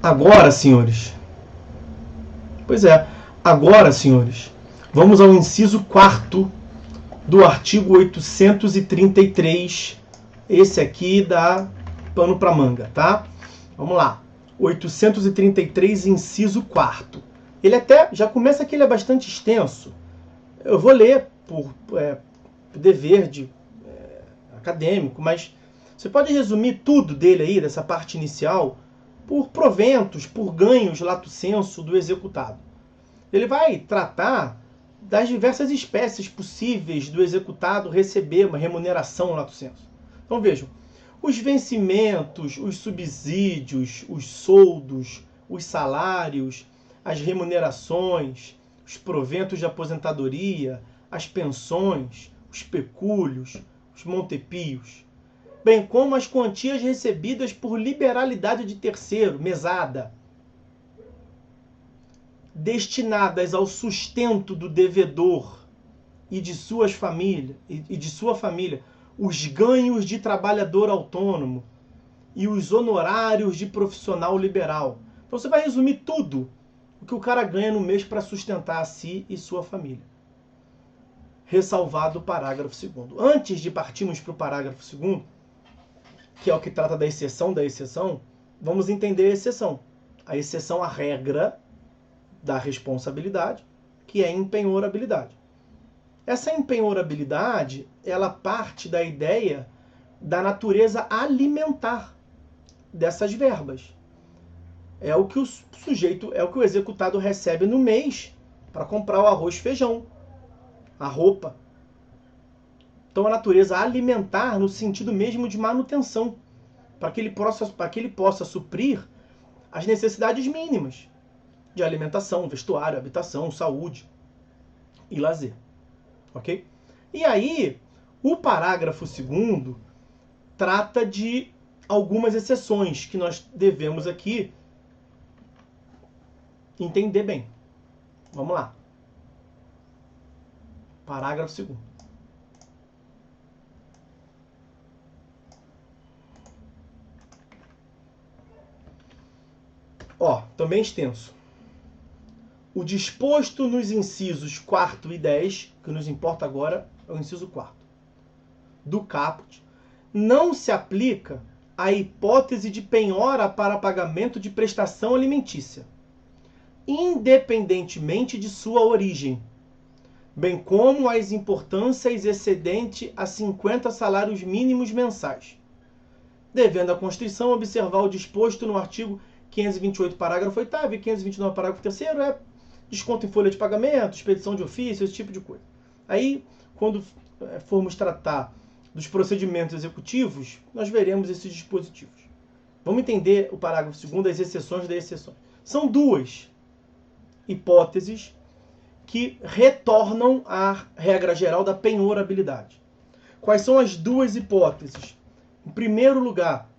Agora, senhores, senhores, vamos ao inciso 4º do artigo 833. Esse aqui dá pano para manga, tá? Vamos lá. 833, inciso 4º. Ele até já começa que ele é bastante extenso. Eu vou ler por dever acadêmico, mas você pode resumir tudo dele aí, dessa parte inicial, por proventos, por ganhos lato sensu do executado. Ele vai tratar das diversas espécies possíveis do executado receber uma remuneração lato sensu. Então vejam, os vencimentos, os subsídios, os soldos, os salários, as remunerações, os proventos de aposentadoria, as pensões, os pecúlios, os montepios, bem como as quantias recebidas por liberalidade de terceiro, mesada, destinadas ao sustento do devedor e de sua família, os ganhos de trabalhador autônomo e os honorários de profissional liberal. Então você vai resumir tudo o que o cara ganha no mês para sustentar a si e sua família. Ressalvado o parágrafo 2º. Antes de partirmos para o parágrafo 2º, que é o que trata da exceção, vamos entender a exceção. A exceção à regra da responsabilidade, que é a empenhorabilidade. Essa empenhorabilidade, ela parte da ideia da natureza alimentar dessas verbas. É o que o sujeito, é o que o executado recebe no mês para comprar o arroz e feijão, a roupa. Então a natureza alimentar no sentido mesmo de manutenção, para que ele possa suprir as necessidades mínimas de alimentação, vestuário, habitação, saúde e lazer. Ok? E aí, o parágrafo 2º trata de algumas exceções que nós devemos aqui entender bem. Vamos lá. Parágrafo 2º. Também extenso. O disposto nos incisos 4º e 10, que nos importa agora é o inciso 4º, do caput, não se aplica à hipótese de penhora para pagamento de prestação alimentícia, independentemente de sua origem, bem como às importâncias excedente a 50 salários mínimos mensais, devendo a Constituição observar o disposto no artigo 528, parágrafo 8º e 529, parágrafo 3º, desconto em folha de pagamento, expedição de ofício, esse tipo de coisa. Aí, quando formos tratar dos procedimentos executivos, nós veremos esses dispositivos. Vamos entender o parágrafo 2º, as exceções das exceções. São duas hipóteses que retornam à regra geral da penhorabilidade. Quais são as duas hipóteses? Em primeiro lugar,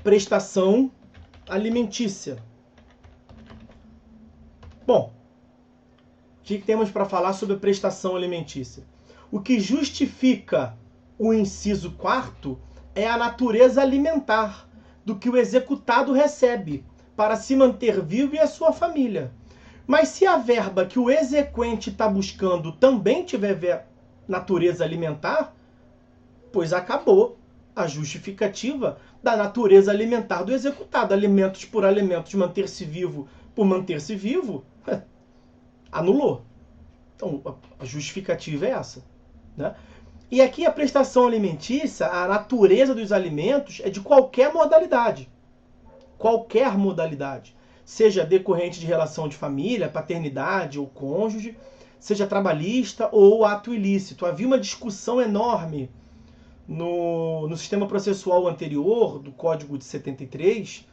prestação alimentícia. Bom, o que temos para falar sobre a prestação alimentícia? O que justifica o inciso 4º é a natureza alimentar do que o executado recebe para se manter vivo e a sua família. Mas se a verba que o exequente está buscando também tiver natureza alimentar, pois acabou a justificativa da natureza alimentar do executado. Alimentos por alimentos, manter-se vivo por manter-se vivo, anulou. Então, a justificativa é essa, né? E aqui a prestação alimentícia, a natureza dos alimentos é de qualquer modalidade. Qualquer modalidade. Seja decorrente de relação de família, paternidade ou cônjuge, seja trabalhista ou ato ilícito. Havia uma discussão enorme no sistema processual anterior, do Código de 73,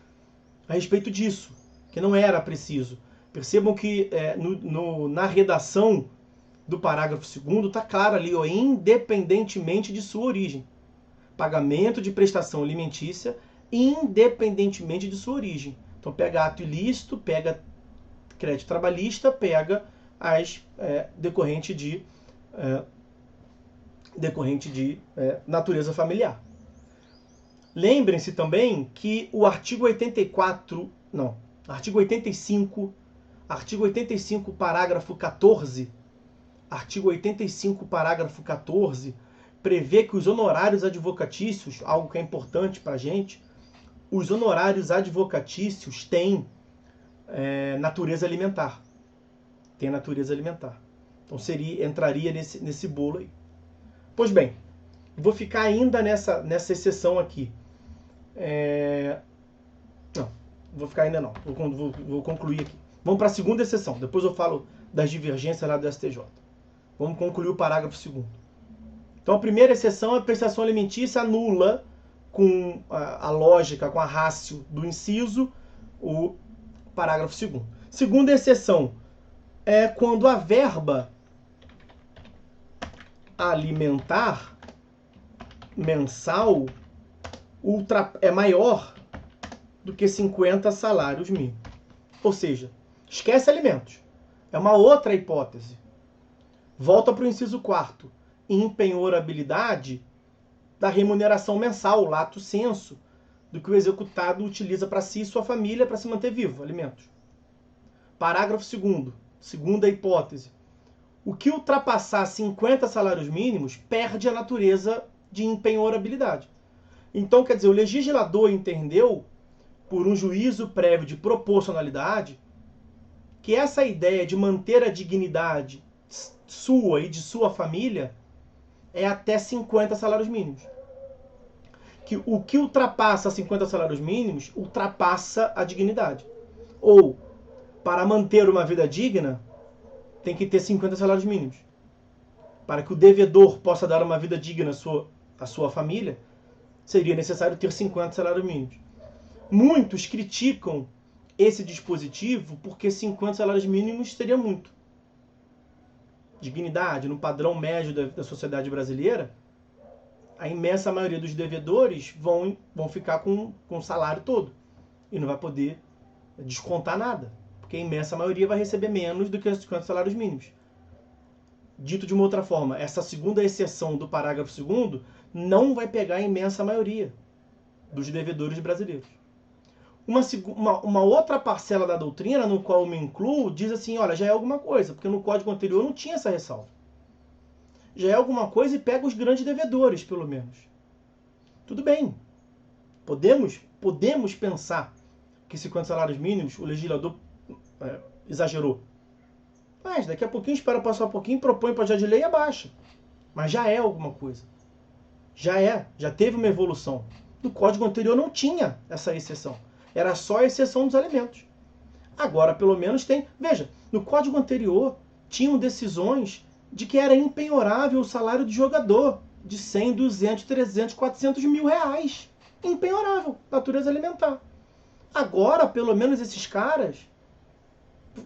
a respeito disso, que não era preciso. Percebam que na redação do parágrafo 2º está claro ali, independentemente de sua origem. Pagamento de prestação alimentícia, independentemente de sua origem. Então pega ato ilícito, pega crédito trabalhista, pega as decorrente de natureza familiar. Lembrem-se também que o artigo 85, parágrafo 14, artigo 85, parágrafo 14, prevê que os honorários advocatícios, algo que é importante para a gente, os honorários advocatícios têm natureza alimentar. Tem natureza alimentar. Então entraria nesse bolo aí. Pois bem, vou ficar ainda nessa exceção aqui. Não, vou ficar ainda não. Vou concluir aqui. Vamos para a segunda exceção. Depois eu falo das divergências lá do STJ. Vamos concluir o parágrafo 2º. Então a primeira exceção é a prestação alimentícia anula, com a lógica, com a ratio do inciso, o parágrafo 2º. Segunda exceção é quando a verba alimentar mensal é maior do que 50 salários mínimos. Ou seja, esquece alimentos. É uma outra hipótese. Volta para o inciso 4º. Impenhorabilidade da remuneração mensal, lato sensu, do que o executado utiliza para si e sua família para se manter vivo, alimentos. Parágrafo 2º. Segunda hipótese. O que ultrapassar 50 salários mínimos perde a natureza de impenhorabilidade. Então, quer dizer, o legislador entendeu, por um juízo prévio de proporcionalidade, que essa ideia de manter a dignidade sua e de sua família é até 50 salários mínimos. Que o que ultrapassa 50 salários mínimos ultrapassa a dignidade. Ou, para manter uma vida digna, tem que ter 50 salários mínimos. Para que o devedor possa dar uma vida digna à sua família, seria necessário ter 50 salários mínimos. Muitos criticam esse dispositivo porque 50 salários mínimos seria muito. Dignidade, no padrão médio da sociedade brasileira, a imensa maioria dos devedores vão ficar com o salário todo e não vai poder descontar nada, porque a imensa maioria vai receber menos do que os 50 salários mínimos. Dito de uma outra forma, essa segunda exceção do parágrafo 2º não vai pegar a imensa maioria dos devedores brasileiros. Uma outra parcela da doutrina, no qual eu me incluo, diz assim, olha, já é alguma coisa, porque no código anterior não tinha essa ressalva. Já é alguma coisa e pega os grandes devedores, pelo menos. Tudo bem. Podemos pensar que 50 salários mínimos o legislador exagerou. Mas daqui a pouquinho, espera passar um pouquinho, propõe projeto de lei e abaixa. Mas já é alguma coisa. Já teve uma evolução. No código anterior não tinha essa exceção. Era só a exceção dos alimentos. Agora, pelo menos, tem... Veja, no código anterior, tinham decisões de que era impenhorável o salário do jogador. De 100, 200, 300, 400 mil reais. Impenhorável. Natureza alimentar. Agora, pelo menos, esses caras...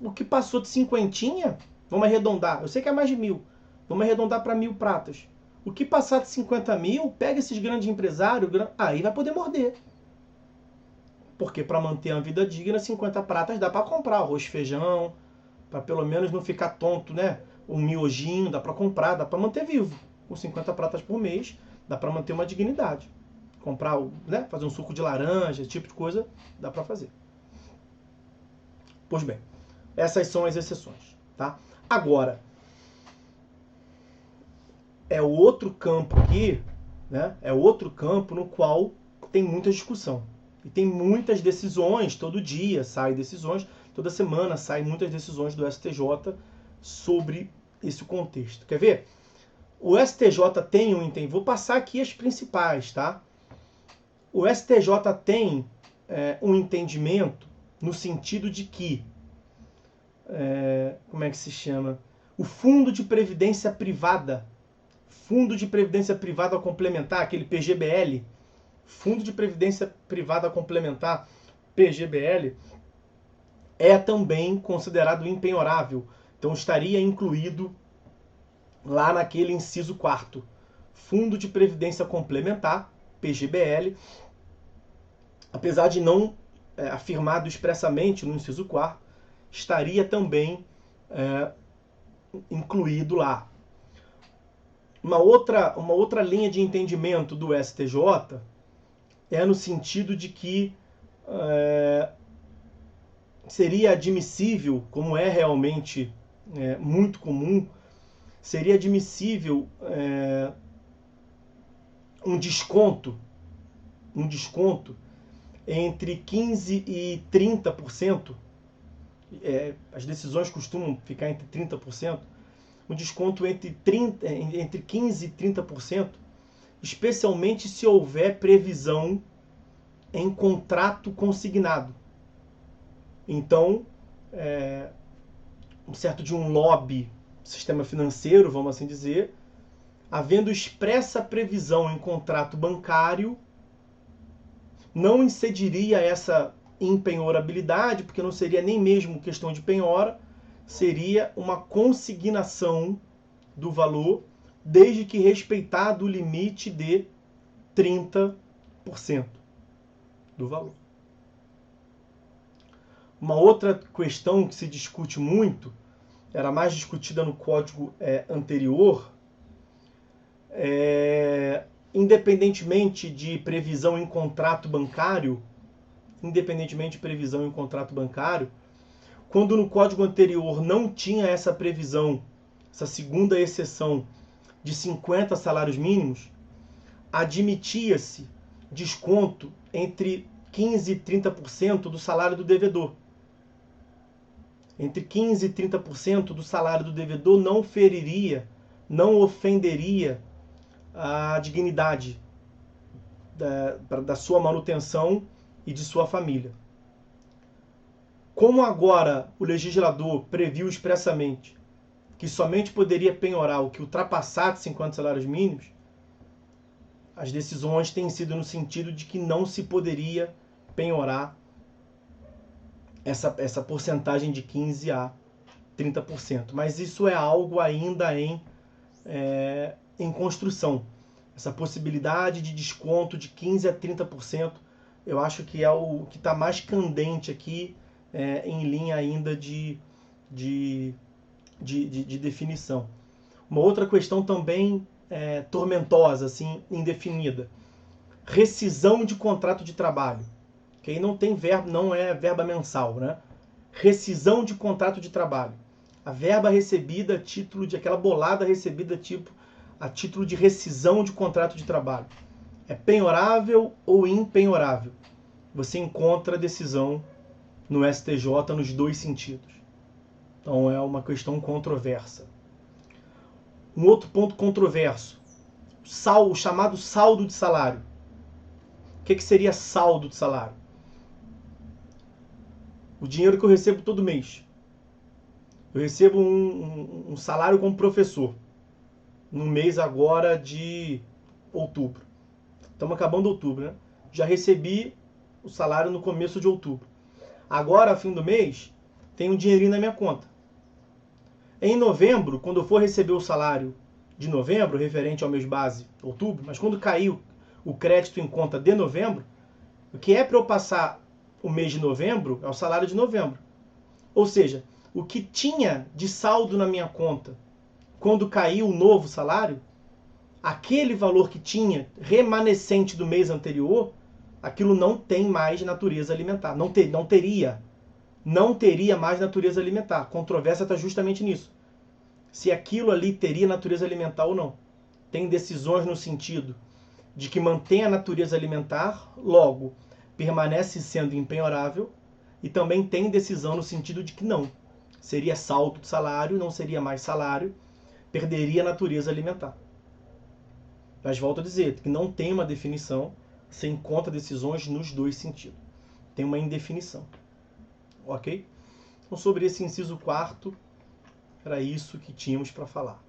O que passou de 50, vamos arredondar. Eu sei que é mais de 1.000. Vamos arredondar para 1.000 pratas. O que passar de 50 mil, pega esses grandes empresários, aí vai poder morder. Porque para manter a vida digna, 50 pratas dá para comprar arroz, feijão, para pelo menos não ficar tonto, né? Um miojinho, dá para comprar, dá para manter vivo. Com 50 pratas por mês, dá para manter uma dignidade. Comprar, né? Fazer um suco de laranja, esse tipo de coisa, dá para fazer. Pois bem, essas são as exceções, tá? Agora, é outro campo aqui, né? É outro campo no qual tem muita discussão. E tem muitas decisões, todo dia saem decisões, toda semana saem muitas decisões do STJ sobre esse contexto. Quer ver? O STJ tem um entendimento, vou passar aqui as principais, tá? O STJ tem um entendimento no sentido de que, como é que se chama? O Fundo de Previdência Privada Complementar, aquele PGBL, Fundo de Previdência Privada Complementar, PGBL, é também considerado impenhorável. Então estaria incluído lá naquele inciso 4º. Fundo de Previdência Complementar, PGBL, apesar de não afirmado expressamente no inciso 4º, estaria também incluído lá. Uma outra linha de entendimento do STJ é no sentido de que seria admissível, como é realmente muito comum, seria admissível um desconto entre 15% e 30%, as decisões costumam ficar entre 30%, um desconto entre 15% e 30%, especialmente se houver previsão em contrato consignado. Então, um certo de um lobby, sistema financeiro, vamos assim dizer, havendo expressa previsão em contrato bancário, não incediria essa impenhorabilidade, porque não seria nem mesmo questão de penhora, seria uma consignação do valor, desde que respeitado o limite de 30% do valor. Uma outra questão que se discute muito, era mais discutida no código anterior, independentemente de previsão em contrato bancário, quando no código anterior não tinha essa previsão, essa segunda exceção de 50 salários mínimos, admitia-se desconto entre 15% e 30% do salário do devedor. Entre 15% e 30% do salário do devedor não feriria, não ofenderia a dignidade da sua manutenção e de sua família. Como agora o legislador previu expressamente que somente poderia penhorar o que ultrapassasse 50 salários mínimos, as decisões têm sido no sentido de que não se poderia penhorar essa porcentagem de 15% a 30%. Mas isso é algo ainda em construção. Essa possibilidade de desconto de 15% a 30%, eu acho que é o que está mais candente aqui, em linha ainda de definição. Uma outra questão também tormentosa, assim, indefinida. Rescisão de contrato de trabalho. Que aí não tem verbo, não é verba mensal, né? Rescisão de contrato de trabalho. A verba recebida a título de aquela bolada recebida a título de rescisão de contrato de trabalho. É penhorável ou impenhorável? Você encontra a decisão no STJ nos dois sentidos. Então é uma questão controversa. Um outro ponto controverso, o chamado saldo de salário. O que seria saldo de salário? O dinheiro que eu recebo todo mês. Eu recebo um salário como professor no mês agora de outubro. Estamos acabando outubro, né? Já recebi o salário no começo de outubro. Agora, a fim do mês, tem um dinheirinho na minha conta. Em novembro, quando eu for receber o salário de novembro, referente ao mês base, outubro, mas quando cair o crédito em conta de novembro, o que é para eu passar o mês de novembro é o salário de novembro. Ou seja, o que tinha de saldo na minha conta quando caiu o novo salário, aquele valor que tinha remanescente do mês anterior, aquilo não tem mais natureza alimentar. Não teria mais natureza alimentar. A controvérsia está justamente nisso. Se aquilo ali teria natureza alimentar ou não. Tem decisões no sentido de que mantém a natureza alimentar, logo permanece sendo impenhorável, e também tem decisão no sentido de que não. Seria saldo de salário, não seria mais salário, perderia a natureza alimentar. Mas volto a dizer que não tem uma definição, você encontra decisões nos dois sentidos. Tem uma indefinição. Ok? Então, sobre esse inciso 4º, era isso que tínhamos para falar.